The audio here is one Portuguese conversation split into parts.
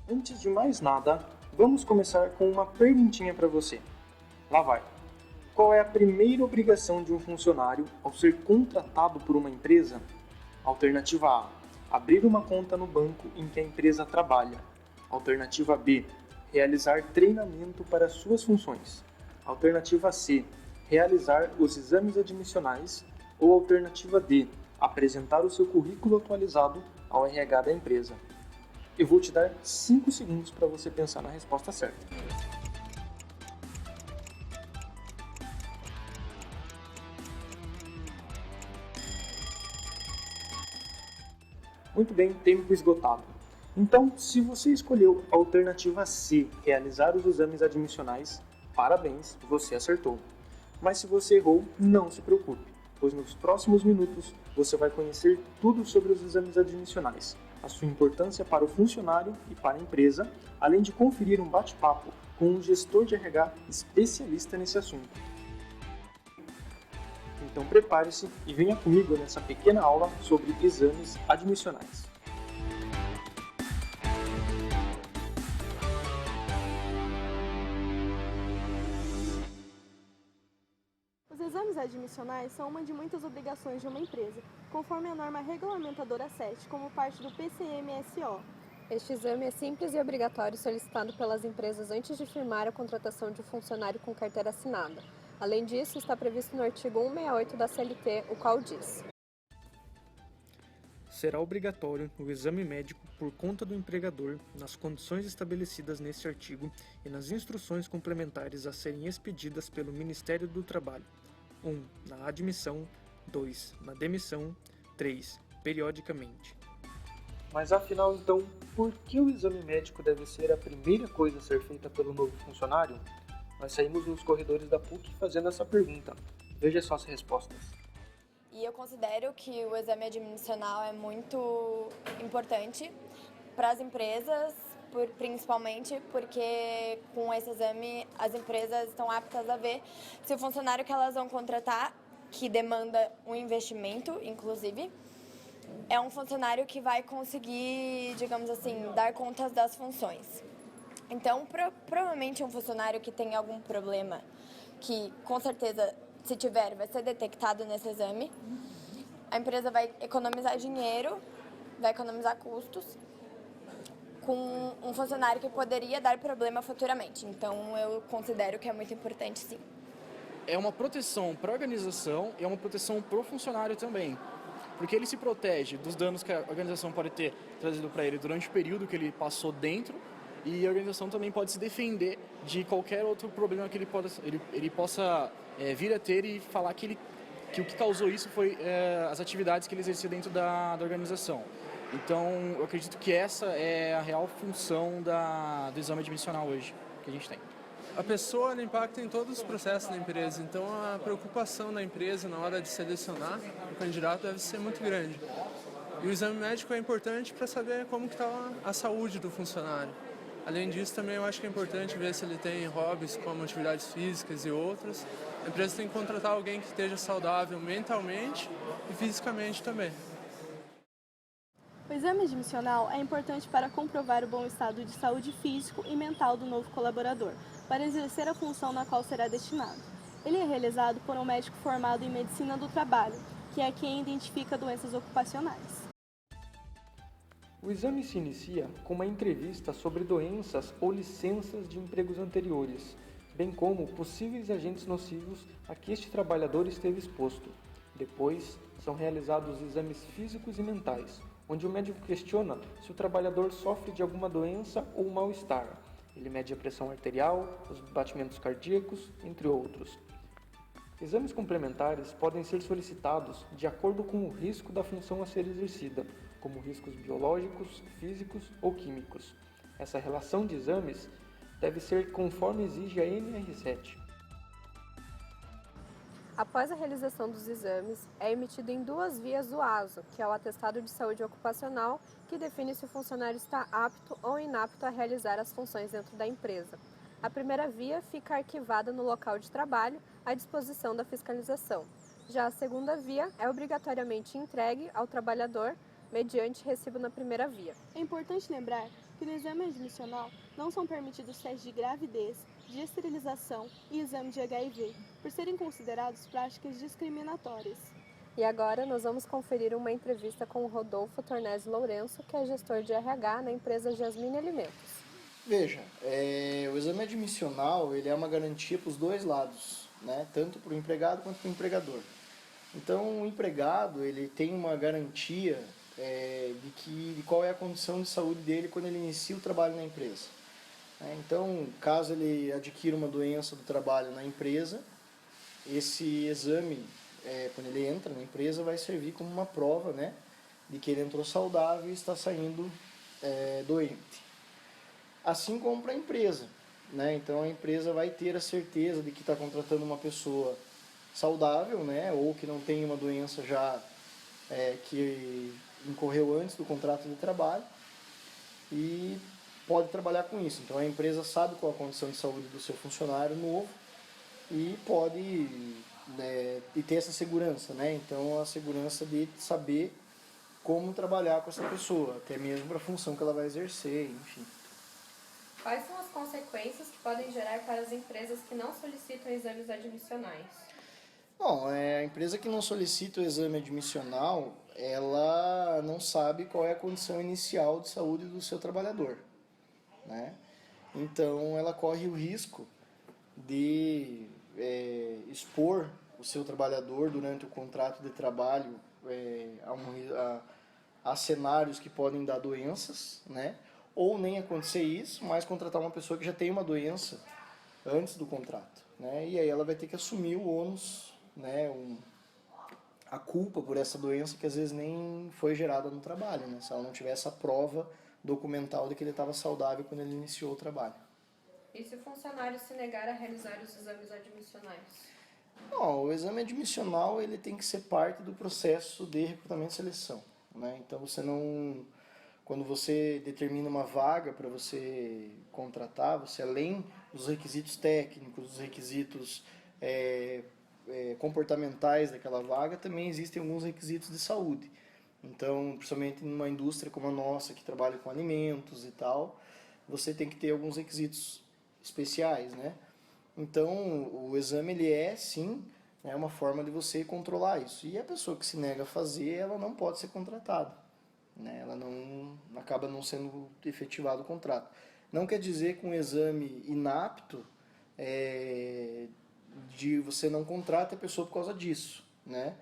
Antes de mais nada, vamos começar com uma perguntinha para você. Lá vai. Qual é a primeira obrigação de um funcionário ao ser contratado por uma empresa? Alternativa A. Abrir uma conta no banco em que a empresa trabalha. Alternativa B. Realizar treinamento para suas funções. Alternativa C. Realizar os exames admissionais. Ou alternativa D. Apresentar o seu currículo atualizado ao RH da empresa. Eu vou te dar 5 segundos para você pensar na resposta certa. Muito bem, tempo esgotado. Então, se você escolheu a alternativa C, realizar os exames admissionais, parabéns, você acertou. Mas se você errou, não se preocupe, pois nos próximos minutos você vai conhecer tudo sobre os exames admissionais, a sua importância para o funcionário e para a empresa, além de conferir um bate-papo com um gestor de RH especialista nesse assunto. Então prepare-se e venha comigo nessa pequena aula sobre exames admissionais. Os exames admissionais são uma de muitas obrigações de uma empresa, conforme a norma regulamentadora 7, como parte do PCMSO. Este exame é simples e obrigatório solicitado pelas empresas antes de firmar a contratação de um funcionário com carteira assinada. Além disso, está previsto no artigo 168 da CLT, o qual diz: Será obrigatório o exame médico por conta do empregador nas condições estabelecidas neste artigo e nas instruções complementares a serem expedidas pelo Ministério do Trabalho. 1. Na admissão. 2. Na demissão. 3. Periodicamente. Mas afinal, então, por que o exame médico deve ser a primeira coisa a ser feita pelo novo funcionário? Nós saímos nos corredores da PUC fazendo essa pergunta. Veja só as respostas. E eu considero que o exame admissional é muito importante para as empresas, principalmente porque com esse exame as empresas estão aptas a ver se o funcionário que elas vão contratar, que demanda um investimento, inclusive, é um funcionário que vai conseguir, digamos assim, dar contas das funções. Então, provavelmente um funcionário que tem algum problema, que com certeza, se tiver, vai ser detectado nesse exame, a empresa vai economizar dinheiro, vai economizar custos com um funcionário que poderia dar problema futuramente. Então, eu considero que é muito importante, sim. É uma proteção para a organização e é uma proteção para o funcionário também. Porque ele se protege dos danos que a organização pode ter trazido para ele durante o período que ele passou dentro, e a organização também pode se defender de qualquer outro problema que ele possa vir a ter e falar que o que causou isso foi as atividades que ele exercia dentro da organização. Então, eu acredito que essa é a real função do exame admissional hoje que a gente tem. A pessoa ela impacta em todos os processos da empresa, então a preocupação da empresa na hora de selecionar o candidato deve ser muito grande. E o exame médico é importante para saber como está a saúde do funcionário. Além disso, também eu acho que é importante ver se ele tem hobbies como atividades físicas e outras. A empresa tem que contratar alguém que esteja saudável mentalmente e fisicamente também. O exame admissional é importante para comprovar o bom estado de saúde físico e mental do novo colaborador, para exercer a função na qual será destinado. Ele é realizado por um médico formado em medicina do trabalho, que é quem identifica doenças ocupacionais. O exame se inicia com uma entrevista sobre doenças ou licenças de empregos anteriores, bem como possíveis agentes nocivos a que este trabalhador esteve exposto. Depois, são realizados exames físicos e mentais, onde o médico questiona se o trabalhador sofre de alguma doença ou mal-estar. Ele mede a pressão arterial, os batimentos cardíacos, entre outros. Exames complementares podem ser solicitados de acordo com o risco da função a ser exercida, como riscos biológicos, físicos ou químicos. Essa relação de exames deve ser conforme exige a NR7. Após a realização dos exames, é emitido em duas vias o ASO, que é o Atestado de Saúde Ocupacional, que define se o funcionário está apto ou inapto a realizar as funções dentro da empresa. A primeira via fica arquivada no local de trabalho, à disposição da fiscalização. Já a segunda via é obrigatoriamente entregue ao trabalhador mediante recibo na primeira via. É importante lembrar que que no exame admissional não são permitidos testes de gravidez, de esterilização e exame de HIV, por serem considerados práticas discriminatórias. E agora nós vamos conferir uma entrevista com o Rodolfo Tornese Lourenço, que é gestor de RH na empresa Jasmine Alimentos. Veja, o exame admissional ele é uma garantia para os dois lados, né? Tanto para o empregado quanto para o empregador. Então, o empregado ele tem uma garantia de qual é a condição de saúde dele quando ele inicia o trabalho na empresa. Então, caso ele adquira uma doença do trabalho na empresa, esse exame, quando ele entra na empresa, vai servir como uma prova, né, de que ele entrou saudável e está saindo doente. Assim como para a empresa, né? Então a empresa vai ter a certeza de que está contratando uma pessoa saudável, né? Ou que não tem uma doença já que incorreu antes do contrato de trabalho e pode trabalhar com isso. Então a empresa sabe qual a condição de saúde do seu funcionário novo e pode e ter essa segurança, né? Então a segurança de saber como trabalhar com essa pessoa, até mesmo para a função que ela vai exercer, enfim. Quais são as consequências que podem gerar para as empresas que não solicitam exames admissionais? Bom, a empresa que não solicita o exame admissional, ela não sabe qual é a condição inicial de saúde do seu trabalhador, né? Então, ela corre o risco de expor o seu trabalhador durante o contrato de trabalho a cenários que podem dar doenças, né? Ou nem acontecer isso, mas contratar uma pessoa que já tem uma doença antes do contrato, né? E aí ela vai ter que assumir o ônus, né? A culpa por essa doença que às vezes nem foi gerada no trabalho, né? Se ela não tiver essa prova documental de que ele estava saudável quando ele iniciou o trabalho. E se o funcionário se negar a realizar os exames admissionais? Bom, o exame admissional ele tem que ser parte do processo de recrutamento e seleção, né? Então você não... Quando você determina uma vaga para você contratar, você além dos requisitos técnicos, dos requisitos comportamentais daquela vaga, também existem alguns requisitos de saúde. Então, principalmente numa indústria como a nossa, que trabalha com alimentos e tal, você tem que ter alguns requisitos especiais, né? Então, o exame ele sim, uma forma de você controlar isso. E a pessoa que se nega a fazer, ela não pode ser contratada, né? Ela acaba não sendo efetivado o contrato. Não quer dizer que um exame inapto de você não contrata a pessoa por causa disso, né?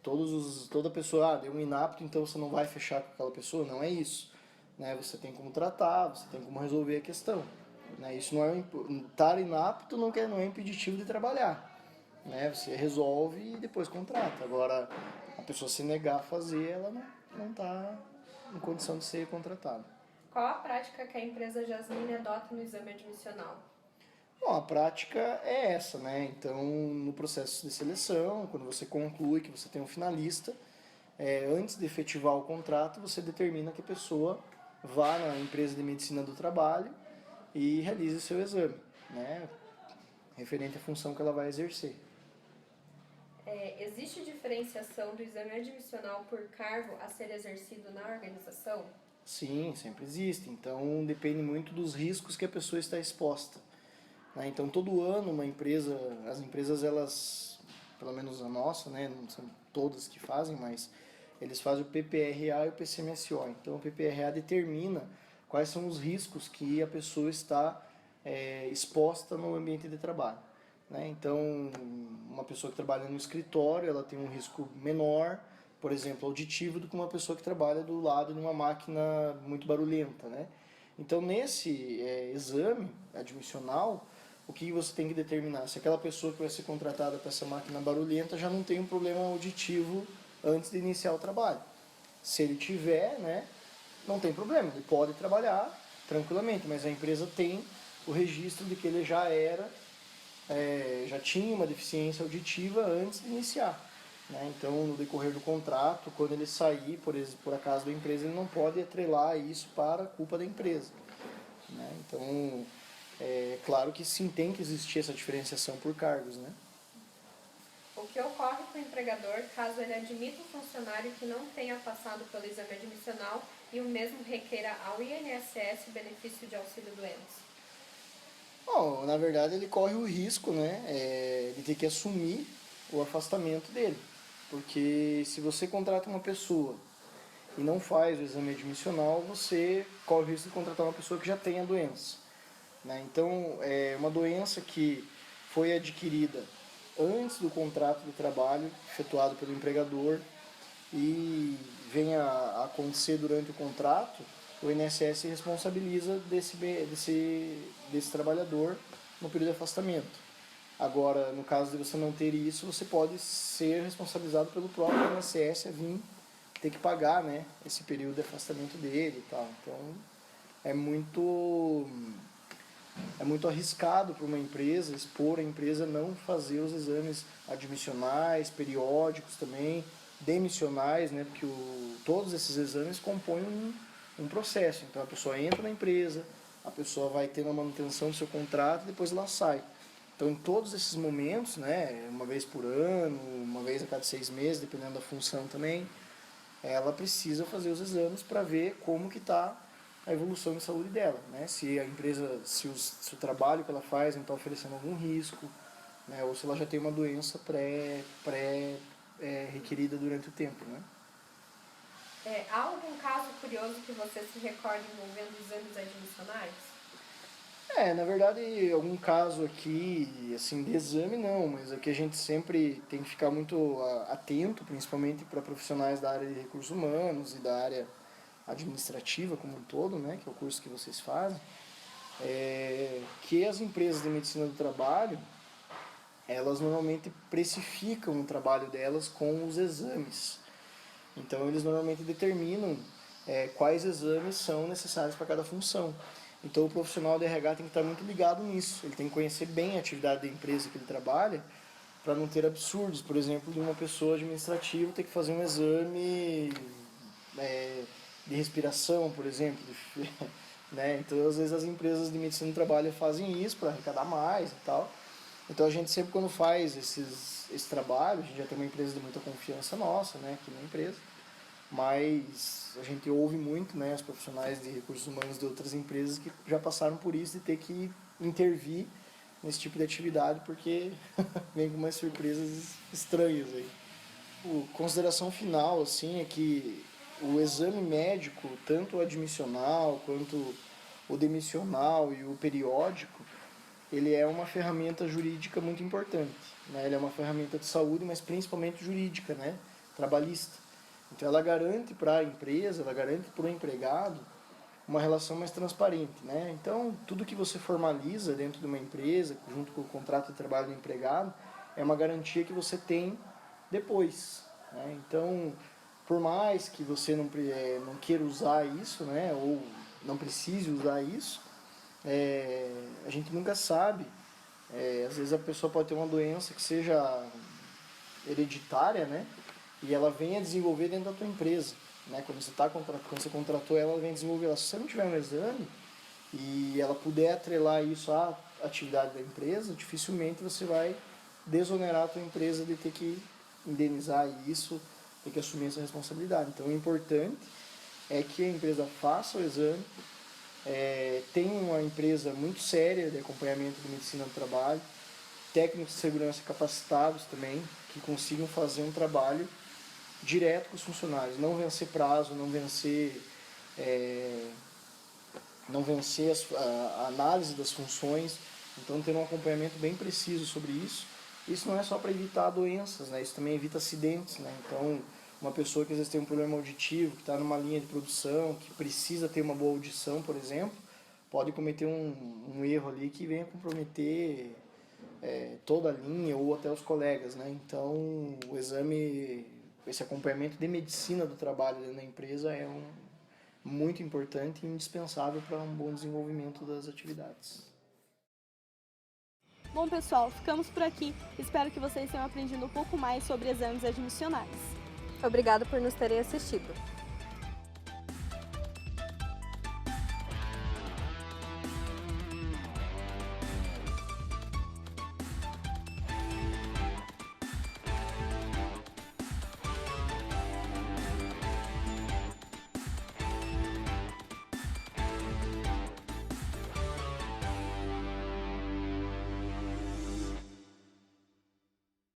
Toda pessoa deu um inapto, então você não vai fechar com aquela pessoa, não é isso, né? Você tem como tratar, você tem como resolver a questão, né? Isso não é estar inapto não é impeditivo de trabalhar, né? Você resolve e depois contrata. Agora a pessoa se negar a fazer, ela não está em condição de ser contratada. Qual a prática que a empresa Jasmine adota no exame admissional? Bom, a prática é essa, né? Então, no processo de seleção, quando você conclui que você tem um finalista, antes de efetivar o contrato, você determina que a pessoa vá na empresa de medicina do trabalho e realize o seu exame, né? Referente à função que ela vai exercer. Existe diferenciação do exame admissional por cargo a ser exercido na organização? Sim, sempre existe. Então, depende muito dos riscos que a pessoa está exposta, né? Então, todo ano as empresas, elas, pelo menos a nossa, né, não são todas que fazem, mas eles fazem o PPRA e o PCMSO. Então, o PPRA determina quais são os riscos que a pessoa está exposta no ambiente de trabalho, né? Então, uma pessoa que trabalha no escritório, ela tem um risco menor, por exemplo, auditivo, do que uma pessoa que trabalha do lado de uma máquina muito barulhenta, né? Então, nesse exame admissional, o que você tem que determinar? Se aquela pessoa que vai ser contratada para essa máquina barulhenta já não tem um problema auditivo antes de iniciar o trabalho. Se ele tiver, né, não tem problema, ele pode trabalhar tranquilamente, mas a empresa tem o registro de que ele já tinha uma deficiência auditiva antes de iniciar, né? Então, no decorrer do contrato, quando ele sair, por acaso da empresa, ele não pode atrelar isso para a culpa da empresa, né? Então, claro que sim, tem que existir essa diferenciação por cargos, né? O que ocorre com o empregador caso ele admita um funcionário que não tenha passado pelo exame admissional e o mesmo requeira ao INSS o benefício de auxílio-doença? Bom, na verdade ele corre o risco, né, de ter que assumir o afastamento dele. Porque se você contrata uma pessoa e não faz o exame admissional, você corre o risco de contratar uma pessoa que já tem a doença, né? Então, é uma doença que foi adquirida antes do contrato de trabalho efetuado pelo empregador e venha a acontecer durante o contrato, o INSS se responsabiliza desse trabalhador no período de afastamento. Agora, no caso de você não ter isso, você pode ser responsabilizado pelo próprio INSS a vir ter que pagar, né, esse período de afastamento dele e tal. Então, é muito arriscado para uma empresa expor a empresa a não fazer os exames admissionais, periódicos também, demissionais, né, porque todos esses exames compõem um processo. Então a pessoa entra na empresa, a pessoa vai ter a manutenção do seu contrato e depois ela sai. Então em todos esses momentos, né, uma vez por ano, uma vez a cada 6 meses, dependendo da função também, ela precisa fazer os exames para ver como que está a evolução de saúde dela, né? Se a empresa, se o trabalho que ela faz não está oferecendo algum risco, né? Ou se ela já tem uma doença requerida durante o tempo, né? Há algum caso curioso que você se recorde envolvendo exames admissionais? Na verdade, algum caso aqui, assim, de exame não, mas aqui a gente sempre tem que ficar muito atento, principalmente para profissionais da área de recursos humanos e da área administrativa como um todo, né, que é o curso que vocês fazem, que as empresas de medicina do trabalho, elas normalmente precificam o trabalho delas com os exames. Então, eles normalmente determinam quais exames são necessários para cada função. Então, o profissional de RH tem que estar muito ligado nisso. Ele tem que conhecer bem a atividade da empresa que ele trabalha para não ter absurdos. Por exemplo, de uma pessoa administrativa ter que fazer um exame de respiração, por exemplo. Né? Então, às vezes, as empresas de medicina do trabalho fazem isso para arrecadar mais e tal. Então, a gente sempre, quando faz esse trabalho, a gente já tem uma empresa de muita confiança nossa, né, aqui na empresa, mas a gente ouve muito, né, os profissionais de recursos humanos de outras empresas que já passaram por isso de ter que intervir nesse tipo de atividade porque vem com umas surpresas estranhas aí. A consideração final assim é que o exame médico, tanto o admissional quanto o demissional e o periódico, ele é uma ferramenta jurídica muito importante, né? Ele é uma ferramenta de saúde, mas principalmente jurídica, né, trabalhista. Então ela garante para a empresa, ela garante para o empregado uma relação mais transparente, né? Então tudo que você formaliza dentro de uma empresa, junto com o contrato de trabalho do empregado, é uma garantia que você tem depois, né? Então, por mais que você não queira usar isso, né, ou não precise usar isso, a gente nunca sabe. Às vezes a pessoa pode ter uma doença que seja hereditária, né? E ela vem a desenvolver dentro da tua empresa, né? Quando você contratou ela, vem desenvolver ela. Se você não tiver um exame e ela puder atrelar isso à atividade da empresa, dificilmente você vai desonerar a tua empresa de ter que indenizar isso, ter que assumir essa responsabilidade. Então, o importante é que a empresa faça o exame, tenha uma empresa muito séria de acompanhamento de medicina do trabalho, técnicos de segurança capacitados também, que consigam fazer um trabalho direto com os funcionários, não vencer prazo, não vencer a análise das funções, então ter um acompanhamento bem preciso sobre isso. Isso não é só para evitar doenças, né? Isso também evita acidentes, né? Então, uma pessoa que às vezes tem um problema auditivo, que está numa linha de produção, que precisa ter uma boa audição, por exemplo, pode cometer um erro ali que venha comprometer toda a linha ou até os colegas, né? Então, o exame, esse acompanhamento de medicina do trabalho dentro da empresa é muito importante e indispensável para um bom desenvolvimento das atividades. Bom, pessoal, ficamos por aqui. Espero que vocês tenham aprendido um pouco mais sobre exames admissionais. Obrigada por nos terem assistido.